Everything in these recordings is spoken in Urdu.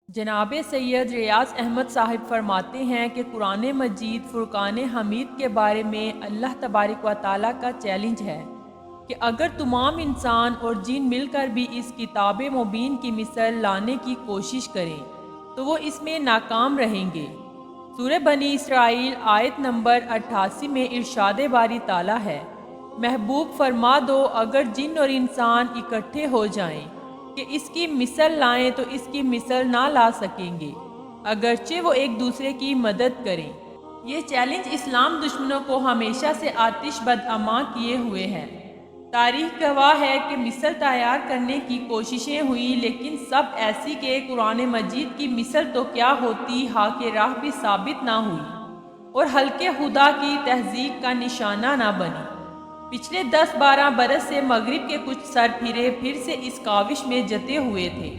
جناب سید ریاض احمد صاحب فرماتے ہیں کہ قرآن مجید فرقان حمید کے بارے میں اللہ تبارک و تعالیٰ کا چیلنج ہے کہ اگر تمام انسان اور جن مل کر بھی اس کتاب مبین کی مثل لانے کی کوشش کریں تو وہ اس میں ناکام رہیں گے۔ سورہ بنی اسرائیل آیت نمبر 88 میں ارشاد باری تعالیٰ ہے، محبوب فرما دو اگر جن اور انسان اکٹھے ہو جائیں کہ اس کی مثل لائیں تو اس کی مثل نہ لا سکیں گے، اگرچہ وہ ایک دوسرے کی مدد کریں۔ یہ چیلنج اسلام دشمنوں کو ہمیشہ سے آتش بدعماں کیے ہوئے ہے۔ تاریخ گواہ ہے کہ مثل تیار کرنے کی کوششیں ہوئیں لیکن سب ایسی کہ قرآن مجید کی مثل تو کیا ہوتی، حق راہ بھی ثابت نہ ہوئی اور حلق خدا کی تہذیب کا نشانہ نہ بنی۔ پچھلے 10-12 برس سے مغرب کے کچھ سر پھر سے اس کاوش میں جتے ہوئے تھے۔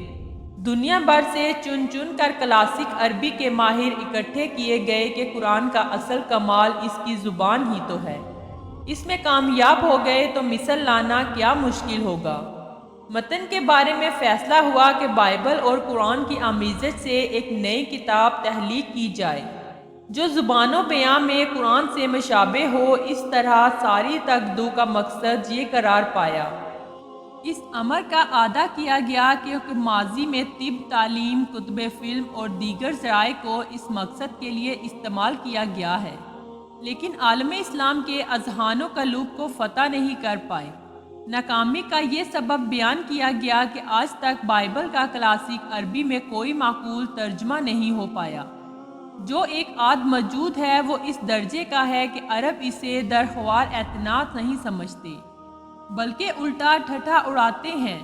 دنیا بھر سے چن چن کر کلاسک عربی کے ماہر اکٹھے کیے گئے کہ قرآن کا اصل کمال اس کی زبان ہی تو ہے۔ اس میں کامیاب ہو گئے تو مثل لانا کیا مشکل ہوگا۔ متن کے بارے میں فیصلہ ہوا کہ بائبل اور قرآن کی آمیزش سے ایک نئی کتاب تخلیق کی جائے جو زبان و بیان میں قرآن سے مشابہ ہو۔ اس طرح ساری تقدو کا مقصد یہ قرار پایا۔ اس امر کا اعادہ کیا گیا کہ ماضی میں طب، تعلیم، کتب فلم اور دیگر ذرائع کو اس مقصد کے لیے استعمال کیا گیا ہے لیکن عالم اسلام کے اذہان و قلوب کو فتح نہیں کر پائے۔ ناکامی کا یہ سبب بیان کیا گیا کہ آج تک بائبل کا کلاسک عربی میں کوئی معقول ترجمہ نہیں ہو پایا۔ جو ایک آدھ موجود ہے وہ اس درجے کا ہے کہ عرب اسے درخوار اعتناط نہیں سمجھتے بلکہ الٹا ٹھٹھا اڑاتے ہیں۔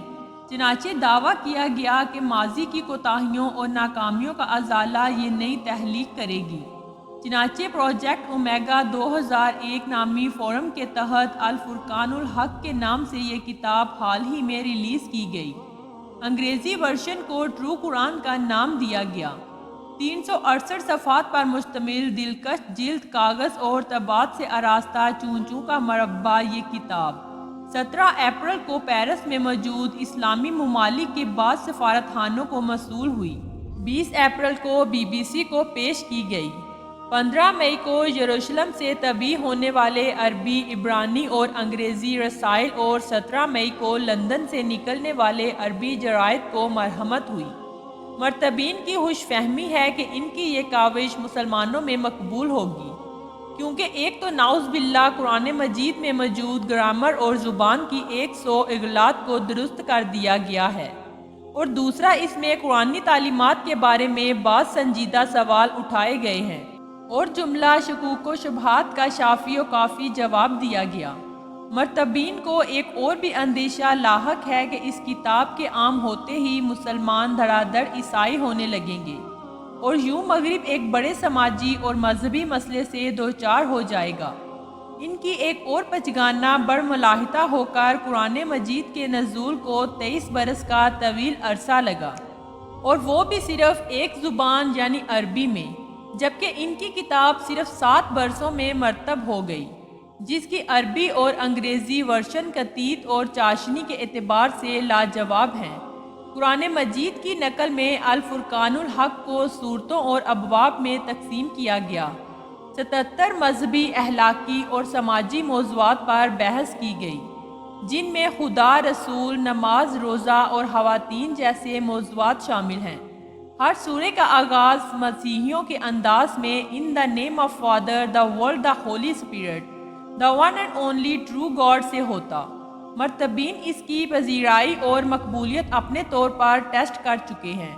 چنانچہ دعویٰ کیا گیا کہ ماضی کی کوتاہیوں اور ناکامیوں کا ازالہ یہ نئی تخلیق کرے گی۔ چنانچہ پروجیکٹ اومیگا 2001 نامی فورم کے تحت الفرقان الحق کے نام سے یہ کتاب حال ہی میں ریلیز کی گئی۔ انگریزی ورژن کو ٹرو قرآن کا نام دیا گیا۔ 368 صفحات پر مشتمل دلکش جلد کاغذ اور طباعت سے آراستہ چون چون کا مربع یہ کتاب 17 اپریل کو پیرس میں موجود اسلامی ممالک کے بعض سفارت خانوں کو موصول ہوئی۔ 20 اپریل کو BBC کو پیش کی گئی۔ 15 مئی کو یروشلم سے طبع ہونے والے عربی، عبرانی اور انگریزی رسائل اور 17 مئی کو لندن سے نکلنے والے عربی جرائد کو مرحمت ہوئی۔ مرتبین کی خوش فہمی ہے کہ ان کی یہ کاوش مسلمانوں میں مقبول ہوگی کیونکہ ایک تو نعوذ باللہ قرآن مجید میں موجود گرامر اور زبان کی 100 اغلاط کو درست کر دیا گیا ہے اور دوسرا اس میں قرآنی تعلیمات کے بارے میں بعض سنجیدہ سوال اٹھائے گئے ہیں اور جملہ شکوک و شبہات کا شافی و کافی جواب دیا گیا۔ مرتبین کو ایک اور بھی اندیشہ لاحق ہے کہ اس کتاب کے عام ہوتے ہی مسلمان دھڑا دھڑ عیسائی ہونے لگیں گے اور یوں مغرب ایک بڑے سماجی اور مذہبی مسئلے سے دوچار ہو جائے گا۔ ان کی ایک اور پچگانہ بڑھ ملاحظہ ہو کر قرآن مجید کے نزول کو 23 برس کا طویل عرصہ لگا اور وہ بھی صرف ایک زبان یعنی عربی میں، جبکہ ان کی کتاب صرف 7 برسوں میں مرتب ہو گئی، جس کی عربی اور انگریزی ورژن قطعیت اور چاشنی کے اعتبار سے لاجواب ہیں۔ قرآن مجید کی نقل میں الفرقان الحق کو صورتوں اور ابواب میں تقسیم کیا گیا۔ 77 مذہبی، اخلاقی اور سماجی موضوعات پر بحث کی گئی، جن میں خدا، رسول، نماز، روزہ اور خواتین جیسے موضوعات شامل ہیں۔ ہر سورے کا آغاز مسیحیوں کے انداز میں in the name of father, the world, the holy spirit, the one and only true God سے ہوتا۔ مرتبین اس کی پذیرائی اور مقبولیت اپنے طور پر ٹیسٹ کر چکے ہیں۔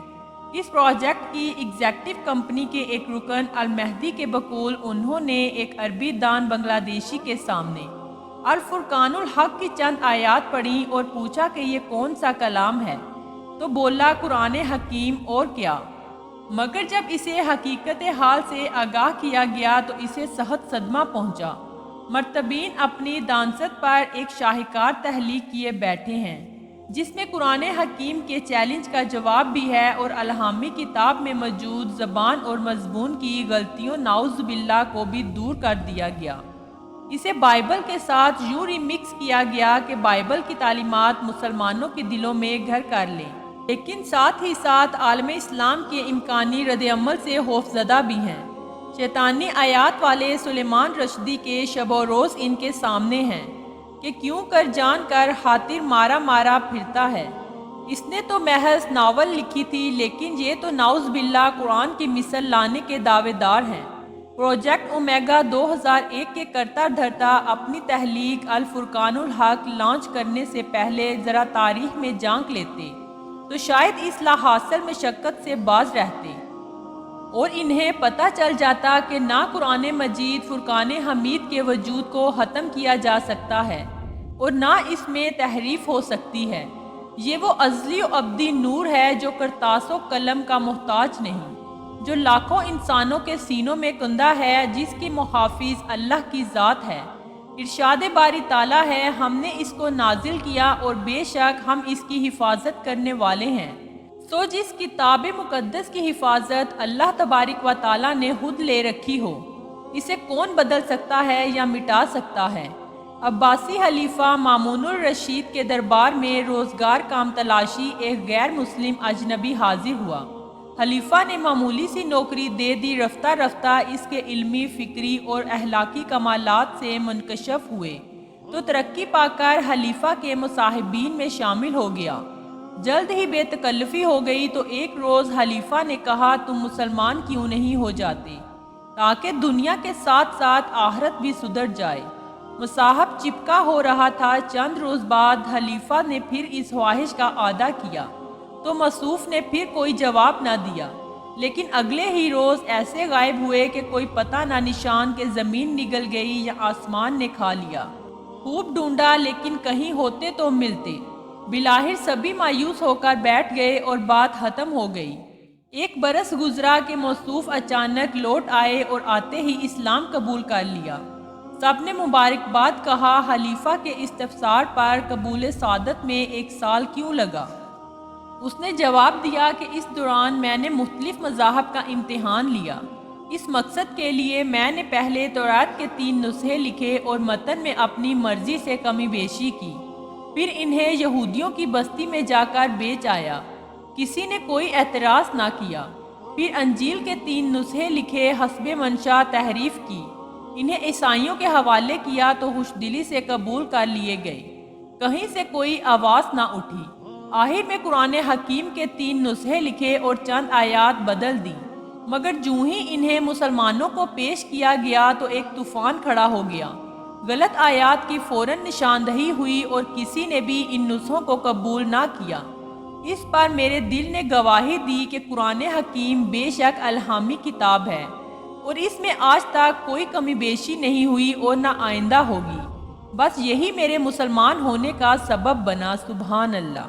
اس پروجیکٹ کی ایگزیکٹو کمپنی کے ایک رکن المہدی کے بقول انہوں نے ایک عربی دان بنگلہ دیشی کے سامنے الفرقان الحق کی چند آیات پڑھیں اور پوچھا کہ یہ کون سا کلام ہے، تو بولا قرآن حکیم اور کیا، مگر جب اسے حقیقت حال سے آگاہ کیا گیا تو اسے سخت صدمہ پہنچا۔ مرتبین اپنی دانست پر ایک شاہکار تخلیق کیے بیٹھے ہیں جس میں قرآن حکیم کے چیلنج کا جواب بھی ہے اور الہامی کتاب میں موجود زبان اور مضمون کی غلطیوں نعوذ باللہ کو بھی دور کر دیا گیا۔ اسے بائبل کے ساتھ یوں ری مکس کیا گیا کہ بائبل کی تعلیمات مسلمانوں کے دلوں میں گھر کر لیں۔ لیکن ساتھ ہی ساتھ عالم اسلام کے امکانی رد عمل سے خوفزدہ بھی ہیں۔ شیطانی آیات والے سلیمان رشدی کے شب و روز ان کے سامنے ہیں کہ کیوں جان کر خاطر مارا مارا پھرتا ہے۔ اس نے تو محض ناول لکھی تھی، لیکن یہ تو نعوذ باللہ قرآن کی مثل لانے کے دعوے دار ہیں۔ پروجیکٹ اومیگا 2001 کے کرتا دھرتا اپنی تحلیق الفرقان الحق لانچ کرنے سے پہلے ذرا تاریخ میں جھانک لیتے تو شاید اس لاحاصل مشقت سے باز رہتے اور انہیں پتہ چل جاتا کہ نہ قرآن مجید فرقان حمید کے وجود کو ختم کیا جا سکتا ہے اور نہ اس میں تحریف ہو سکتی ہے۔ یہ وہ ازلی و ابدی نور ہے جو کرتاس و قلم کا محتاج نہیں، جو لاکھوں انسانوں کے سینوں میں کندہ ہے، جس کی محافظ اللہ کی ذات ہے۔ ارشاد باری تعالیٰ ہے، ہم نے اس کو نازل کیا اور بے شک ہم اس کی حفاظت کرنے والے ہیں۔ سو جس کتاب مقدس کی حفاظت اللہ تبارک و تعالیٰ نے خود لے رکھی ہو، اسے کون بدل سکتا ہے یا مٹا سکتا ہے؟ عباسی خلیفہ مامون الرشید کے دربار میں روزگار کام تلاشی ایک غیر مسلم اجنبی حاضر ہوا۔ خلیفہ نے معمولی سی نوکری دے دی، رفتہ رفتہ اس کے علمی، فکری اور اخلاقی کمالات سے منکشف ہوئے تو ترقی پا کر خلیفہ کے مصاحبین میں شامل ہو گیا۔ جلد ہی بے تکلفی ہو گئی تو ایک روز خلیفہ نے کہا، تم مسلمان کیوں نہیں ہو جاتے تاکہ دنیا کے ساتھ ساتھ آخرت بھی سدھر جائے۔ مصاحب چپکا ہو رہا تھا۔ چند روز بعد خلیفہ نے پھر اس خواہش کا اعادہ کیا تو مصوف نے پھر کوئی جواب نہ دیا، لیکن اگلے ہی روز ایسے غائب ہوئے کہ کوئی پتہ نہ نشان کہ زمین نگل گئی یا آسمان نے کھا لیا۔ خوب ڈھونڈا لیکن کہیں ہوتے تو ملتے۔ بلاخر سبھی مایوس ہو کر بیٹھ گئے اور بات ختم ہو گئی۔ ایک برس گزرا کہ موصوف اچانک لوٹ آئے اور آتے ہی اسلام قبول کر لیا۔ سب نے مبارکباد کہا۔ خلیفہ کے استفسار پر قبول سعادت میں 1 سال کیوں لگا؟ اس نے جواب دیا کہ اس دوران میں نے مختلف مذاہب کا امتحان لیا۔ اس مقصد کے لیے میں نے پہلے تورات کے 3 نسخے لکھے اور متن میں اپنی مرضی سے کمی بیشی کی، پھر انہیں یہودیوں کی بستی میں جا کر بیچ آیا، کسی نے کوئی اعتراض نہ کیا۔ پھر انجیل کے 3 نسخے لکھے، حسب منشا تحریف کی، انہیں عیسائیوں کے حوالے کیا تو خوش دلی سے قبول کر لیے گئے، کہیں سے کوئی آواز نہ اٹھی۔ آخر میں قرآن حکیم کے 3 نسخے لکھے اور چند آیات بدل دی، مگر جوں ہی انہیں مسلمانوں کو پیش کیا گیا تو ایک طوفان کھڑا ہو گیا۔ غلط آیات کی فوراً نشاندہی ہوئی اور کسی نے بھی ان نسخوں کو قبول نہ کیا۔ اس پر میرے دل نے گواہی دی کہ قرآن حکیم بے شک الہامی کتاب ہے اور اس میں آج تک کوئی کمی بیشی نہیں ہوئی اور نہ آئندہ ہوگی۔ بس یہی میرے مسلمان ہونے کا سبب بنا۔ سبحان اللہ۔